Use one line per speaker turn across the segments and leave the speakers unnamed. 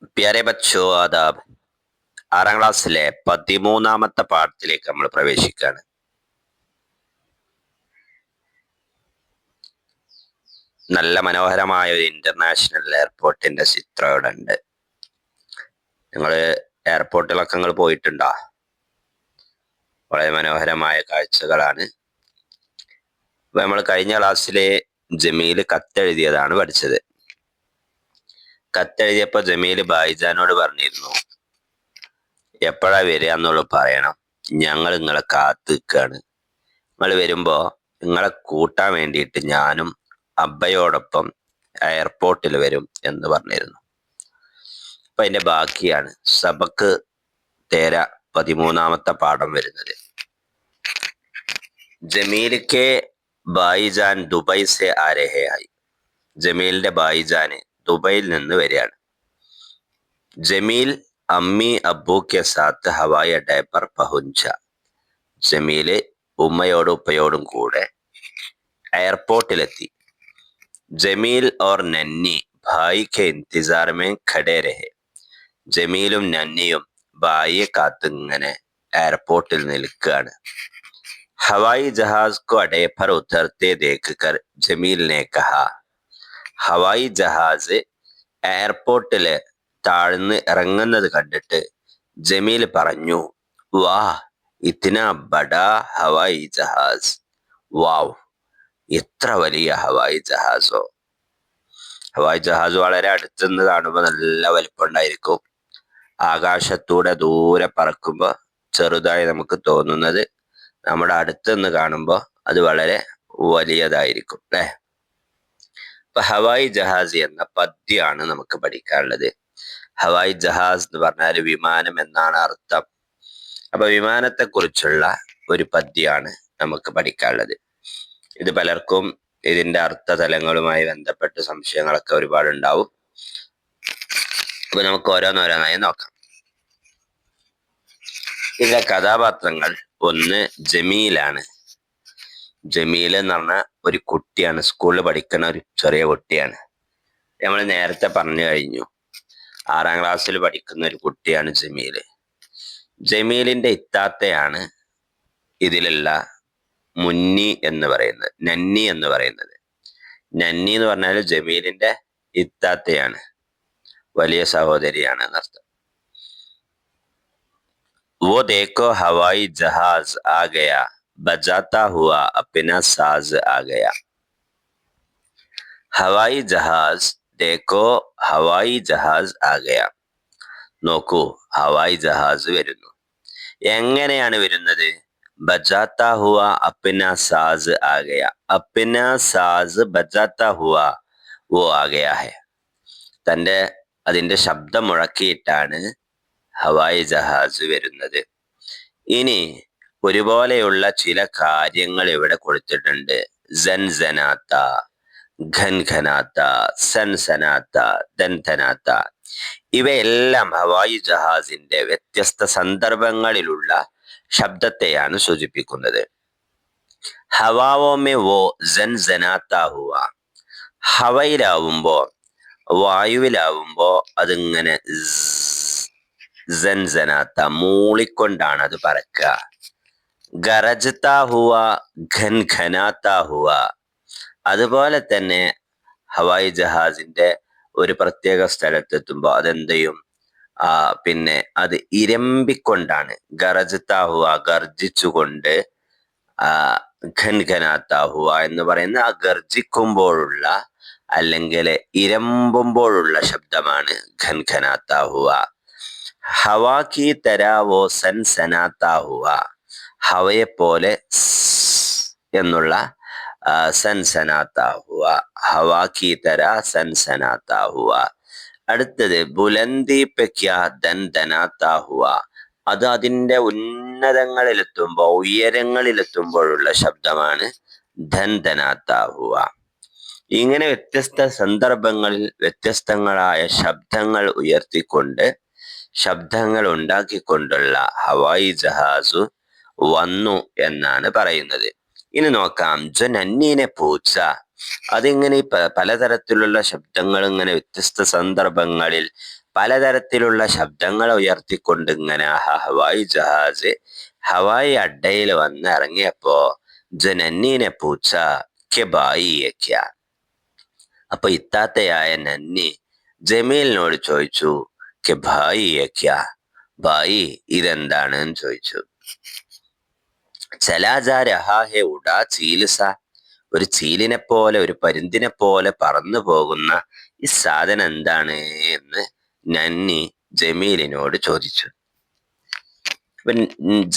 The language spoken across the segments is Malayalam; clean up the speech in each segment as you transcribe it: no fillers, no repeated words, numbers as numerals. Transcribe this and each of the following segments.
പ്യാരെ ബച്ചോ ആദാബ്. 6ാം ക്ലാസ്സിലെ 13ാമത്തെ പാഠത്തിലേക്ക് നമ്മൾ പ്രവേശിക്കുകയാണ്. നല്ല മനോഹരമായ ഒരു ഇന്റർനാഷണൽ എയർപോർട്ടിന്റെ ചിത്രം ഇവിടെ ഉണ്ട്. നിങ്ങള് എയർപോർട്ടിലൊക്കെ നിങ്ങൾ പോയിട്ടുണ്ടോ? വളരെ മനോഹരമായ കാഴ്ചകളാണ്. അപ്പൊ നമ്മൾ കഴിഞ്ഞ ക്ലാസ്സിലെ ജമീൽ കത്തെഴുതിയതാണ് പഠിച്ചത്. കത്തെഴുതിയപ്പോ ജമീൽ ബായിജാനോട് പറഞ്ഞിരുന്നു, എപ്പോഴാ വരിക എന്നുള്ളത് പറയണം, ഞങ്ങൾ നിങ്ങളെ കാത്തു നിൽക്കുകയാണ്. നിങ്ങൾ വരുമ്പോ നിങ്ങളെ കൂട്ടാൻ വേണ്ടിയിട്ട് ഞാനും അബ്ബയോടൊപ്പം എയർപോർട്ടിൽ വരും എന്ന് പറഞ്ഞിരുന്നു. അപ്പൊ അതിന്റെ ബാക്കിയാണ് സബക്ക് തേര 13ാമത്തെ പാഠം വരുന്നത്. ജമീൽ കെ ബായിജാൻ ദുബൈ സെ ആ രഹേ ആയി. ജമീലിന്റെ ബായിജാന് ദുബൈയിൽ നിന്ന് വരികയാണ്. ജമീൽ അമ്മി അബ്ബു കെ സാത്ത് ഹവായി അഡ്ഡെ പർ പഹുഞ്ച. ജമീല് ഉമ്മയോടും ഉപ്പയോടും കൂടെ എയർപോർട്ടിലെത്തി. ജമീൽ और നന്നി ഭായി കെ ഇന്തിസാർ മേ ഖഡേ രഹെ. ജമീലും നന്നിയും ഭായിയെ കാത്തിങ്ങനെ എയർപോർട്ടിൽ നിൽക്കുകയാണ്. ഹവായി ജഹാസ് കോ അഡേ പർ ഉതർത്തെ ദേഖ് കർ ജമീൽ ने कहा. ഹവായി ജഹാസ് എയർപോർട്ടില് താഴ്ന്ന് ഇറങ്ങുന്നത് കണ്ടിട്ട് ജമീൽ പറഞ്ഞു, വാഹ് ഇത്ന ബഡാ ഹവായി ജഹാസ്. വാവ്, എത്ര വലിയ ഹവായി ജഹാസോ. ഹവായി ജഹാസ് വളരെ അടുത്തുനിന്ന് കാണുമ്പോൾ നല്ല വലിപ്പമുണ്ടായിരിക്കും. ആകാശത്തൂടെ ദൂരെ പറക്കുമ്പോൾ ചെറുതായി നമുക്ക് തോന്നുന്നത് നമ്മുടെ അടുത്തുനിന്ന് കാണുമ്പോൾ അത് വളരെ വലിയതായിരിക്കും അല്ലെ. അപ്പൊ ഹവായി ജഹാസ് എന്ന പദ്യമാണ് നമുക്ക് പഠിക്കാനുള്ളത്. ഹവായി ജഹാസ് എന്ന് പറഞ്ഞാൽ വിമാനം എന്നാണ് അർത്ഥം. അപ്പൊ വിമാനത്തെ കുറിച്ചുള്ള ഒരു പദ്യമാണ് നമുക്ക് പഠിക്കാനുള്ളത്. ഇത് പലർക്കും ഇതിന്റെ അർത്ഥതലങ്ങളുമായി ബന്ധപ്പെട്ട് സംശയങ്ങളൊക്കെ ഒരുപാടുണ്ടാവും. അപ്പൊ നമുക്ക് ഓരോന്നോരോന്നായി നോക്കാം. ഇതിലെ കഥാപാത്രങ്ങൾ ഒന്ന് ജമീലാണ്. ജമീൽ എന്ന് പറഞ്ഞ ഒരു കുട്ടിയാണ്, സ്കൂളിൽ പഠിക്കുന്ന ഒരു ചെറിയ കുട്ടിയാണ്. നമ്മൾ നേരത്തെ പറഞ്ഞു കഴിഞ്ഞു, 6ാം ക്ലാസ്സിൽ പഠിക്കുന്ന ഒരു കുട്ടിയാണ് ജമീല്. ജമീലിന്റെ ഇത്താത്തയാണ് ഇതിലുള്ള മുന്നി എന്ന് പറയുന്നത്, നന്നി എന്ന് പറയുന്നത്. നന്നി എന്ന് പറഞ്ഞാൽ ജമീലിന്റെ ഇത്താത്തയാണ്, വലിയ സഹോദരിയാണ് എന്നർത്ഥം. वो देखो हवाई जहाज आ गया, बजाता हुआ अपना साज आ गया. ഹവായി ജഹാസ്, ദേക്കോ ഹവായി ജഹാസ് ആ ഗയ. നോക്കൂ, ഹവായി ജഹാസ് വരുന്നു. എങ്ങനെയാണ് വരുന്നത്? ബജാത്ത ഹുവ അപ്പിന സാസ് ആ ഗയ. അപ്പിന സാസ് ബജാത്ത ഹുവ വോ ആ ഗയ ഹെ. അതിന്റെ ശബ്ദം മുഴക്കിയിട്ടാണ് ഹവായി ജഹാസ് വരുന്നത്. ഇനി ഒരുപോലെയുള്ള ചില കാര്യങ്ങൾ ഇവിടെ കൊടുത്തിട്ടുണ്ട്. സൻസനാത്ത, ഖൻഖനാത്ത, സൻസനാത്ത, ദൻധനാത്ത. ഇവയെല്ലാം ഹവായി ജഹാസിന്റെ വ്യത്യസ്ത സന്ദർഭങ്ങളിലുള്ള ശബ്ദത്തെയാണ് സൂചിപ്പിക്കുന്നത്. ഹവാവോ മേ വോ സൻസനാത്ത ഹുവ. ഹവയിലാവുമ്പോ, വായുവിലാവുമ്പോ അതിങ്ങനെ സൻസനാത്ത, മൂളിക്കൊണ്ടാണ് അത് പറക്കുക. ഗറജത്ത ഹുവ, ഖൻഖനാത്ത ഹുവ. അതുപോലെ തന്നെ ഹവായി ജഹാസിന്റെ ഒരു പ്രത്യേക സ്ഥലത്തെത്തുമ്പോൾ അതെന്ത് ചെയ്യും? പിന്നെ അത് ഇരമ്പിക്കൊണ്ടാണ്. ഗറജത്താഹുവ, ഗർജിച്ചുകൊണ്ട്. ഖൻഖനാത്താഹുവ എന്ന് പറയുന്ന ആ ഗർജിക്കുമ്പോഴുള്ള അല്ലെങ്കിൽ ഇരമ്പുമ്പോഴുള്ള ശബ്ദമാണ് ഖൻഖനാത്താഹുവ. ഹവാ കി തരാവോ സൻസനാത്താഹുവ. ഹവയെ പോലെ എന്നുള്ള സൻസനാത്താ ഹുവ. ഹവാ കി തര സൻസനാത്താ ഹുവ. അടുത്തത് ബുലന്തി പെ ക്യാ ദൻദനാത്താ ഹുവ. അത് അതിന്റെ ഉന്നതങ്ങളിലെത്തുമ്പോ, ഉയരങ്ങളിലെത്തുമ്പോഴുള്ള ശബ്ദമാണ് ദൻദനാത്താ ഹുവ. ഇങ്ങനെ വ്യത്യസ്ത സന്ദർഭങ്ങളിൽ വ്യത്യസ്തങ്ങളായ ശബ്ദങ്ങൾ ഉയർത്തിക്കൊണ്ട്, ശബ്ദങ്ങൾ ഉണ്ടാക്കിക്കൊണ്ടുള്ള ഹവായി ജഹാസു വന്നു എന്നാണ് പറയുന്നത്. ഇനി നോക്കാം, ജോ നന്നീനെ പൂച്ച. അതിങ്ങനെ പലതരത്തിലുള്ള ശബ്ദങ്ങൾ ഇങ്ങനെ വ്യത്യസ്ത സന്ദർഭങ്ങളിൽ പലതരത്തിലുള്ള ശബ്ദങ്ങൾ ഉയർത്തിക്കൊണ്ട് ഇങ്ങനെ ഹവായി ജഹാസ് ഹവായി അഡ്ഡയിൽ വന്ന് ഇറങ്ങിയപ്പോ നന്നീനെ പൂച്ച കെ ബായി ക്യാ. അപ്പൊ ഇത്താത്തയായ നന്നി ജമീലിനോട് ചോദിച്ചു, കെ ഭായി ക്യാ, ഭായി ഇതെന്താണ് എന്ന് ചോദിച്ചു. ചലാജാ രഹാ ഹെ ഉടാ ചീൽസ, ഒരു ചീലിനെ പോലെ ഒരു പരുന്തിനെ പോലെ പറന്നു പോകുന്ന ഈ സാധനം എന്താണ് എന്ന് നന്നി ജമീലിനോട് ചോദിച്ചു. അപ്പൊ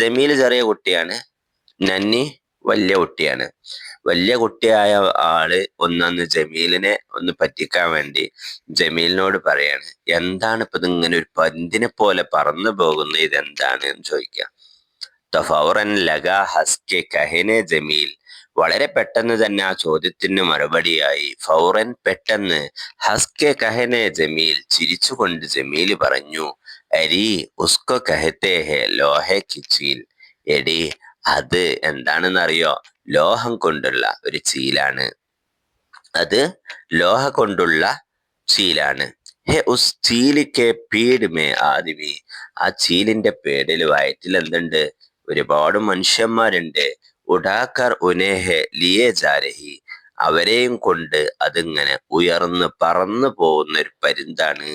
ജമീൽ ചെറിയ കുട്ടിയാണ്, നന്നി വലിയ കുട്ടിയാണ്. വലിയ കുട്ടിയായ ആള് ഒന്നൊന്ന് ജമീലിനെ ഒന്ന് പറ്റിക്കാൻ വേണ്ടി ജമീലിനോട് പറയാണ്, എന്താണ് ഇപ്പൊ ഇതിങ്ങനെ ഒരു പരുന്തിനെ പോലെ പറന്നു പോകുന്ന, ഇതെന്താണ് എന്ന് ചോദിക്കാം. ഫൗറൻ ലഗാ ഹസ്കെ കഹനെ ജമീൽ, വളരെ പെട്ടെന്ന് തന്നെ ആ ചോദ്യത്തിന് മറുപടിയായി ഫൗറൻ പെട്ടെന്ന് ഹസ്കെ കഹനെ ജമീൽ, ചിരിച്ചുകൊണ്ട് ജമീൽ പറഞ്ഞു, അരി ഉസ്കോ കഹത്തെ ഹെ ലോഹെ കി ചീൽ, എടി അത് എന്താണെന്നറിയോ, ലോഹം കൊണ്ടുള്ള ഒരു ചീലാണ്, അത് ലോഹ കൊണ്ടുള്ള ചീലാണ്. ഹെ ഉസ് ചീല് കെ പീഡ് മേ ആദ്മി, ആ ചീലിന്റെ പേടിൽ വയറ്റിൽ എന്തുണ്ട്, ഒരുപാട് മനുഷ്യന്മാരുണ്ട്. ഉടാക്കർ ഉനേഹെ ലിയേ ജാരഹി, അവരെയും കൊണ്ട് അതിങ്ങനെ ഉയർന്ന് പറന്നു പോകുന്ന ഒരു പരുന്താണ്.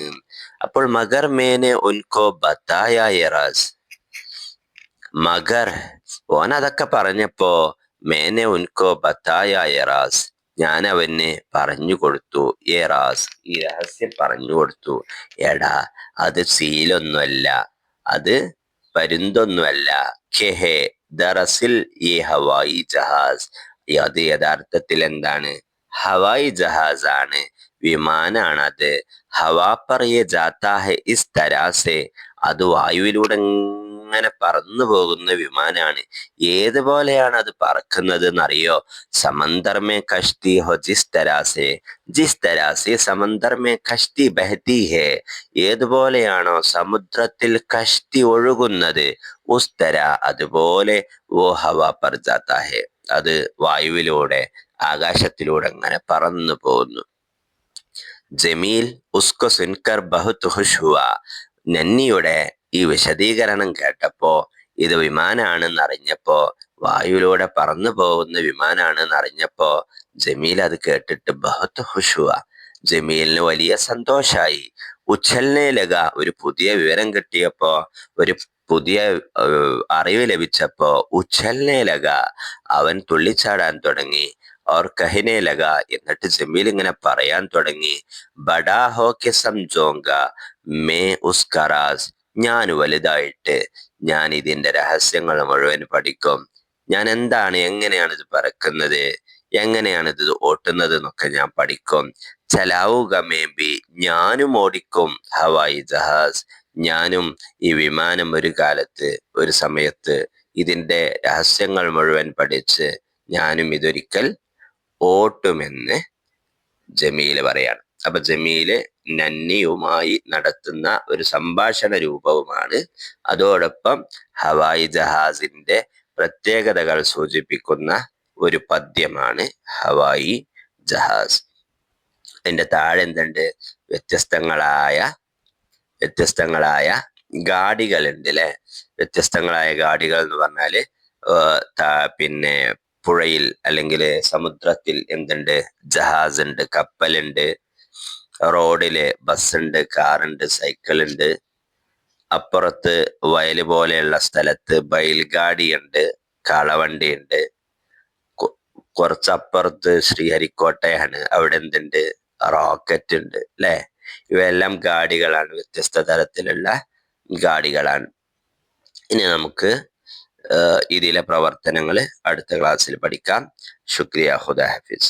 അപ്പോൾ മഗർ മേനെ ഉൻകോ ബത്തായ യറാസ്, മഗർ ഓൻ അതൊക്കെ പറഞ്ഞപ്പോ മേനെ ഉൻകോ ബത്തായ യറാസ്, ഞാൻ അവന് പറഞ്ഞു കൊടുത്തു, യറാസ് ഈ രഹസ്യം പറഞ്ഞു കൊടുത്തു. എടാ അത് സീലൊന്നുമല്ല, അത് പരുന്തൊന്നുമല്ല, ഖെഹെ ദറസിൽ ഈ ഹവായി ജഹാസ്, അത് യഥാർത്ഥത്തിൽ എന്താണ്, ഹവായി ജഹാസ് ആണ്, വിമാനാണത്. ഹവാ പർ യേ ജാതാ ഹെ ഇസ് തരാസെ, അത് വായുവിലൂടെ ഇങ്ങനെ പറന്നു പോകുന്ന വിമാനാണ്. ഏതുപോലെയാണ് അത് പറക്കുന്നത് എന്നറിയോ, സമന്തർ മേ കഷ്തി ഹോ ജിസ് തരാസെ, ജിസ് തരാസെ സമന്തർ മേ കഷ്തി ബഹതി ഹെ, ഏതുപോലെയാണോ സമുദ്രത്തിൽ കഷ്തി ഒഴുകുന്നത്, ഉസ് തര അതുപോലെ വോ ഹവാ പർ ജാതാ ഹെ, അത് വായുവിലൂടെ ആകാശത്തിലൂടെ അങ്ങനെ പറന്നു പോകുന്നു. ജമീൽ ഉസ്കോ സുൻകർ ബഹുത് ഖുശ് ഹുവ, നന്നിയുടെ ഈ വിശദീകരണം കേട്ടപ്പോ, ഇത് വിമാനാണെന്ന് അറിഞ്ഞപ്പോ, വായുവിലൂടെ പറന്നു പോകുന്ന വിമാനാണെന്ന് അറിഞ്ഞപ്പോ ജമീൽ അത് കേട്ടിട്ട് ബഹുത് ഖുശ് ഹുവ, ജമീലിന് വലിയ സന്തോഷായി. ഉച്ഛൽനെ ലഗ, ഒരു പുതിയ വിവരം കിട്ടിയപ്പോ, ഒരു പുതിയ അറിവ് ലഭിച്ചപ്പോ, ഉച്ഛൽനെ ലഗ അവൻ തുള്ളിച്ചാടാൻ തുടങ്ങി. ഓർ കഹിനെ ലഗ, എന്നിട്ട് ജമീൽ ഇങ്ങനെ പറയാൻ തുടങ്ങി, ബഡാ ഹോ കെ സംജോങ്ക മേ ഉസ്കാ റാസ്, ഞാൻ വലുതായിട്ട് ഞാൻ ഇതിന്റെ രഹസ്യങ്ങൾ മുഴുവൻ പഠിക്കും. ഞാൻ എന്താണ്, എങ്ങനെയാണ് ഇത് പറക്കുന്നത്, എങ്ങനെയാണ് ഇത് ഓട്ടുന്നത് എന്നൊക്കെ ഞാൻ പഠിക്കും. ചലാവുക മേബി, ഞാനും ഓടിക്കും, ഹവായി ജഹാസ്, ഞാനും ഈ വിമാനം ഒരു കാലത്ത് ഒരു സമയത്ത് ഇതിന്റെ രഹസ്യങ്ങൾ മുഴുവൻ പഠിച്ച് ഞാനും ഇതൊരിക്കൽ ഓട്ടുമെന്ന് ജമീല് പറയാണ്. അപ്പൊ ജമീല് നന്നിയുമായി നടത്തുന്ന ഒരു സംഭാഷണ രൂപവുമാണ്, അതോടൊപ്പം ഹവായി ജഹാസിന്റെ പ്രത്യേകതകൾ സൂചിപ്പിക്കുന്ന ഒരു പദ്യമാണ് ഹവായി ജഹാസ്. അതിന്റെ താഴെ എന്തുണ്ട്, വ്യത്യസ്തങ്ങളായ ഗാഡികളുണ്ട് അല്ലെ. വ്യത്യസ്തങ്ങളായ ഗാഡികൾ എന്ന് പറഞ്ഞാല് പിന്നെ പുഴയിൽ അല്ലെങ്കിൽ സമുദ്രത്തിൽ എന്തുണ്ട്, ജഹാസ് ഉണ്ട്, കപ്പലുണ്ട്, റോഡില് ബസ്സുണ്ട്, കാറുണ്ട്, സൈക്കിളുണ്ട്, അപ്പുറത്ത് വയല് പോലെയുള്ള സ്ഥലത്ത് ബൈൽഗാഡിയുണ്ട്, കാളവണ്ടിയുണ്ട്, കുറച്ചപ്പുറത്ത് ശ്രീഹരിക്കോട്ടയാണ്, അവിടെ എന്തുണ്ട്, റോക്കറ്റ് ഉണ്ട് അല്ലെ. ഇവയെല്ലാം ഗാഡികളാണ്, വ്യത്യസ്ത തരത്തിലുള്ള ഗാഡികളാണ്. ഇനി നമുക്ക് ഇതിലെ പ്രവർത്തനങ്ങൾ അടുത്ത ക്ലാസ്സിൽ പഠിക്കാം. ശുക്രിയ, ഖുദാ ഹഫീസ്.